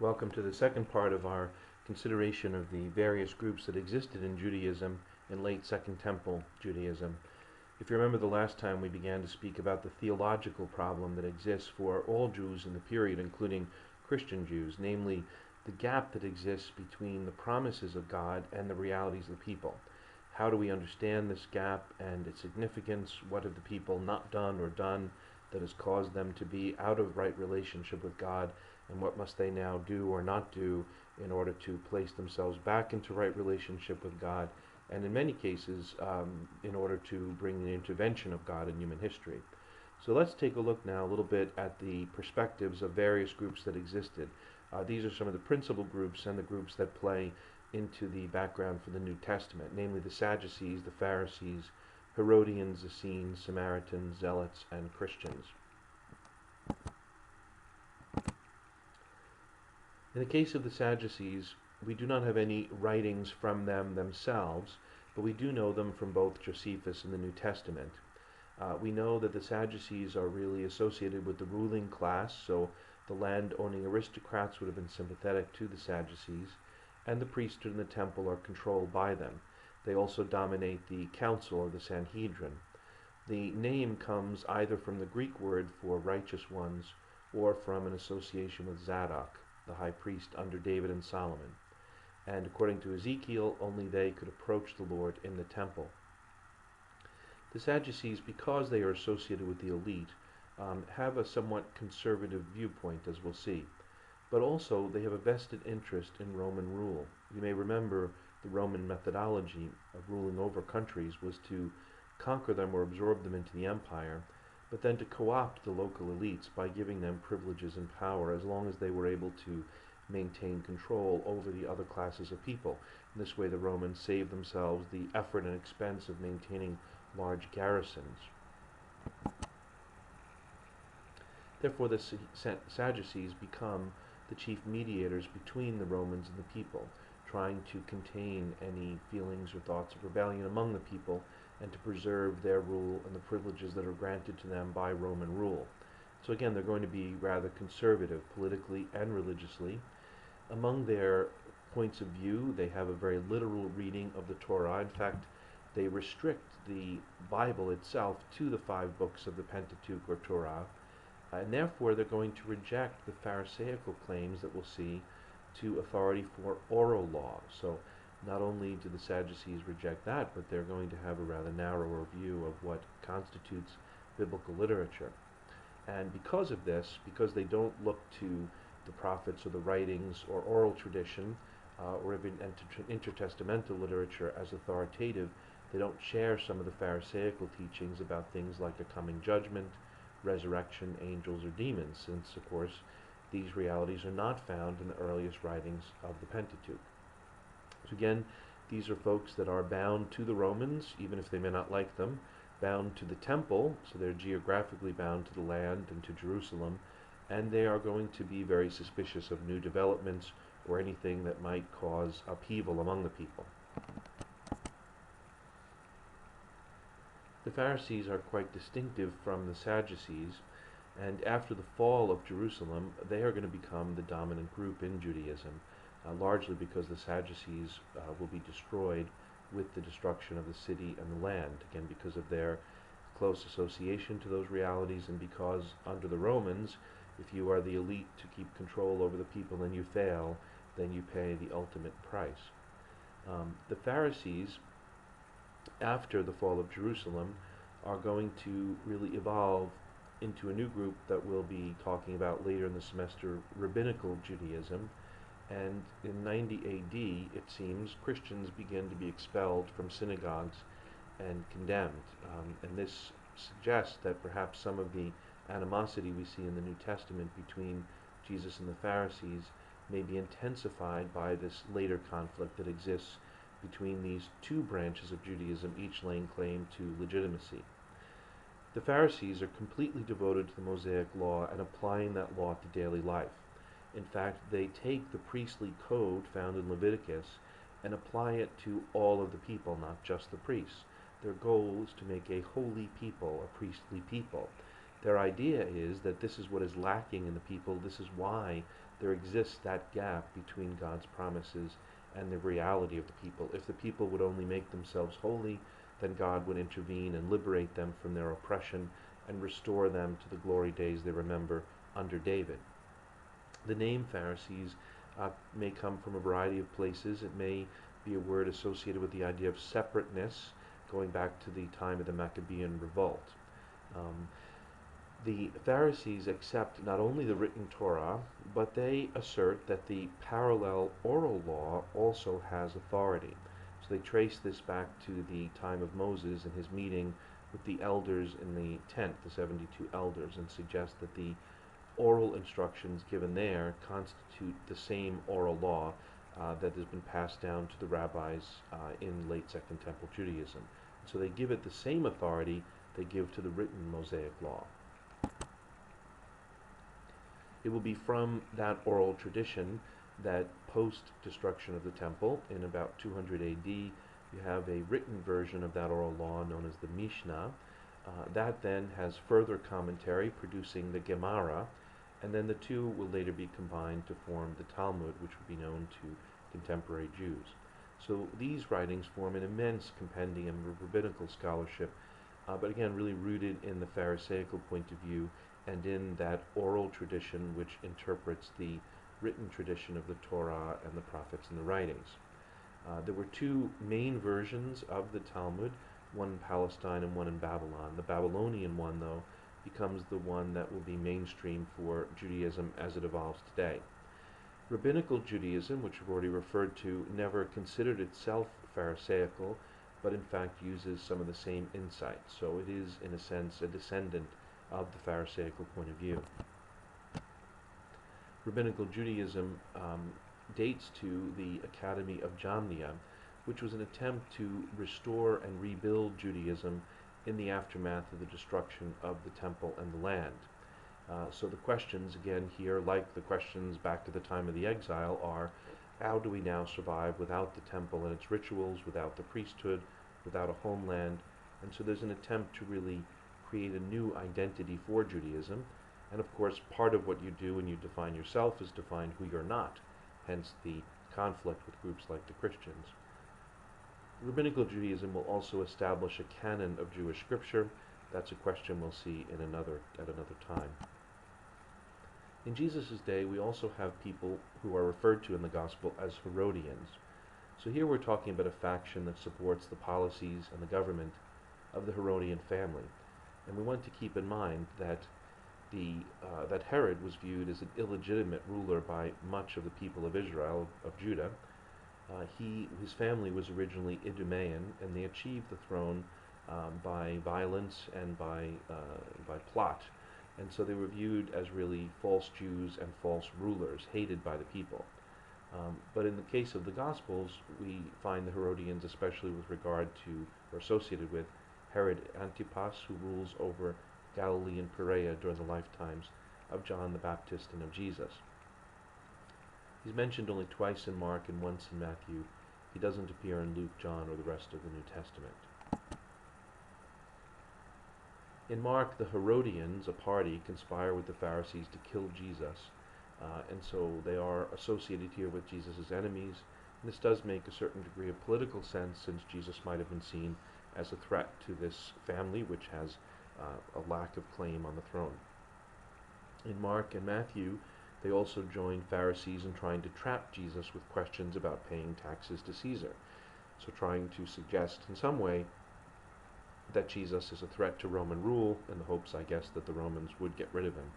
Welcome to the second part of our consideration of the various groups that existed in Judaism in late Second Temple Judaism. If you remember the last time, we began to speak about the theological problem that exists for all Jews in the period, including Christian Jews, namely the gap that exists between the promises of God and the realities of the people. How do we understand this gap and its significance? What have the people not done or done that has caused them to be out of right relationship with God? And what must they now do or not do in order to place themselves back into right relationship with God, and in many cases in order to bring the intervention of God in human history. So let's take a look now a little bit at the perspectives of various groups that existed. These are some of the principal groups and the groups that play into the background for the New Testament, namely the Sadducees, the Pharisees, Herodians, Essenes, Samaritans, Zealots, and Christians. In the case of the Sadducees, we do not have any writings from them themselves, but we do know them from both Josephus and the New Testament. We know that the Sadducees are really associated with the ruling class, so the land-owning aristocrats would have been sympathetic to the Sadducees, and the priesthood and the temple are controlled by them. They also dominate the council or the Sanhedrin. The name comes either from the Greek word for righteous ones or from an association with Zadok, the high priest under David and Solomon. And according to Ezekiel, only they could approach the Lord in the temple. The Sadducees, because they are associated with the elite, have a somewhat conservative viewpoint, as we'll see. But also, they have a vested interest in Roman rule. You may remember the Roman methodology of ruling over countries was to conquer them or absorb them into the empire, but then to co-opt the local elites by giving them privileges and power as long as they were able to maintain control over the other classes of people. In this way, the Romans saved themselves the effort and expense of maintaining large garrisons. Therefore, the Sadducees become the chief mediators between the Romans and the people, trying to contain any feelings or thoughts of rebellion among the people and to preserve their rule and the privileges that are granted to them by Roman rule. So again, they're going to be rather conservative politically and religiously. Among their points of view, they have a very literal reading of the Torah. In fact, they restrict the Bible itself to the 5 books of the Pentateuch or Torah, and therefore they're going to reject the Pharisaical claims that we'll see to authority for oral law. So not only do the Sadducees reject that, but they're going to have a rather narrower view of what constitutes biblical literature. And because of this, because they don't look to the prophets or the writings or oral tradition or even intertestamental literature as authoritative, they don't share some of the Pharisaical teachings about things like a coming judgment, resurrection, angels, or demons, since, of course, these realities are not found in the earliest writings of the Pentateuch. So again, these are folks that are bound to the Romans, even if they may not like them, bound to the temple, so they're geographically bound to the land and to Jerusalem, and they are going to be very suspicious of new developments or anything that might cause upheaval among the people. The Pharisees are quite distinctive from the Sadducees, and after the fall of Jerusalem, they are going to become the dominant group in Judaism, largely because the Sadducees will be destroyed with the destruction of the city and the land, again because of their close association to those realities, and because under the Romans, if you are the elite to keep control over the people and you fail, then you pay the ultimate price. The Pharisees, after the fall of Jerusalem, are going to really evolve into a new group that we'll be talking about later in the semester, Rabbinical Judaism. And in 90 AD, it seems, Christians begin to be expelled from synagogues and condemned. And this suggests that perhaps some of the animosity we see in the New Testament between Jesus and the Pharisees may be intensified by this later conflict that exists between these two branches of Judaism, each laying claim to legitimacy. The Pharisees are completely devoted to the Mosaic law and applying that law to daily life. In fact, they take the priestly code found in Leviticus and apply it to all of the people, not just the priests. Their goal is to make a holy people, a priestly people. Their idea is that this is what is lacking in the people. This is why there exists that gap between God's promises and the reality of the people. If the people would only make themselves holy, then God would intervene and liberate them from their oppression and restore them to the glory days they remember under David. The name Pharisees may come from a variety of places. It may be a word associated with the idea of separateness, going back to the time of the Maccabean revolt. The Pharisees accept not only the written Torah, but they assert that the parallel oral law also has authority. So they trace this back to the time of Moses and his meeting with the elders in the tent, the 72 elders, and suggest that the oral instructions given there constitute the same oral law that has been passed down to the rabbis in late Second Temple Judaism. So they give it the same authority they give to the written Mosaic law. It will be from that oral tradition that post-destruction of the temple, in about 200 AD, you have a written version of that oral law known as the Mishnah. That then has further commentary, producing the Gemara, and then the two will later be combined to form the Talmud, which would be known to contemporary Jews. So these writings form an immense compendium of rabbinical scholarship, but again really rooted in the Pharisaical point of view and in that oral tradition which interprets the written tradition of the Torah and the prophets and the writings. There were two main versions of the Talmud, one in Palestine and one in Babylon. The Babylonian one, though, becomes the one that will be mainstream for Judaism as it evolves today. Rabbinical Judaism, which we've already referred to, never considered itself Pharisaical, but in fact uses some of the same insights. So it is, in a sense, a descendant of the Pharisaical point of view. Rabbinical Judaism dates to the Academy of Jamnia, which was an attempt to restore and rebuild Judaism in the aftermath of the destruction of the temple and the land. So the questions, again here, like the questions back to the time of the exile, are how do we now survive without the temple and its rituals, without the priesthood, without a homeland? And so there's an attempt to really create a new identity for Judaism. And of course, part of what you do when you define yourself is define who you're not, hence the conflict with groups like the Christians. Rabbinical Judaism will also establish a canon of Jewish scripture. That's a question we'll see at another time. In Jesus' day, we also have people who are referred to in the Gospel as Herodians. So here we're talking about a faction that supports the policies and the government of the Herodian family. And we want to keep in mind that that Herod was viewed as an illegitimate ruler by much of the people of Israel, of Judah. His family was originally Idumean, and they achieved the throne by violence and by plot. And so they were viewed as really false Jews and false rulers, hated by the people. But in the case of the Gospels, we find the Herodians, especially with regard to, or associated with, Herod Antipas, who rules over Galilee and Perea during the lifetimes of John the Baptist and of Jesus. He's mentioned only twice in Mark and once in Matthew. He doesn't appear in Luke, John, or the rest of the New Testament. In Mark, the Herodians, a party, conspire with the Pharisees to kill Jesus, and so they are associated here with Jesus' enemies. And this does make a certain degree of political sense, since Jesus might have been seen as a threat to this family, which has a lack of claim on the throne. In Mark and Matthew, they also join Pharisees in trying to trap Jesus with questions about paying taxes to Caesar. So trying to suggest in some way that Jesus is a threat to Roman rule, in the hopes, I guess, that the Romans would get rid of him.